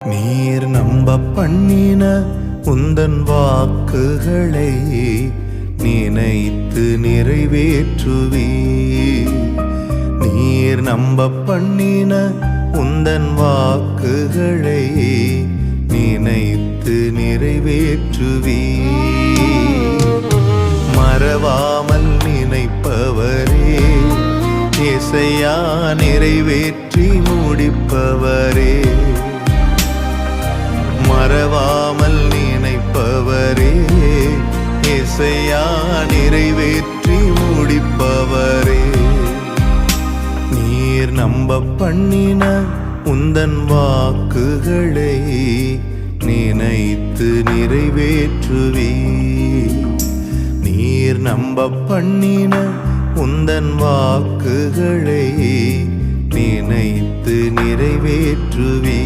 நீர் நம்ப பண்ணின உந்தன் வாக்குகளை நினைத்து நிறைவேற்றுவே. நீர் நம்ப பண்ணின உந்தன் வாக்குகளை நினைத்து நிறைவேற்றுவே. மறவாமல் நினைப்பவரே, இசையா நிறைவேற்றி முடிப்பவரே. மறவாமல் நினைப்பவரே, இசையா நிறைவேற்றி முடிப்பவரே. நீர் நம்ப பண்ணின உந்தன் வாக்குகளை நினைத்து நிறைவேற்றுவே. நீர் நம்ப பண்ணின உந்தன் வாக்குகளை நினைத்து நிறைவேற்றுவே.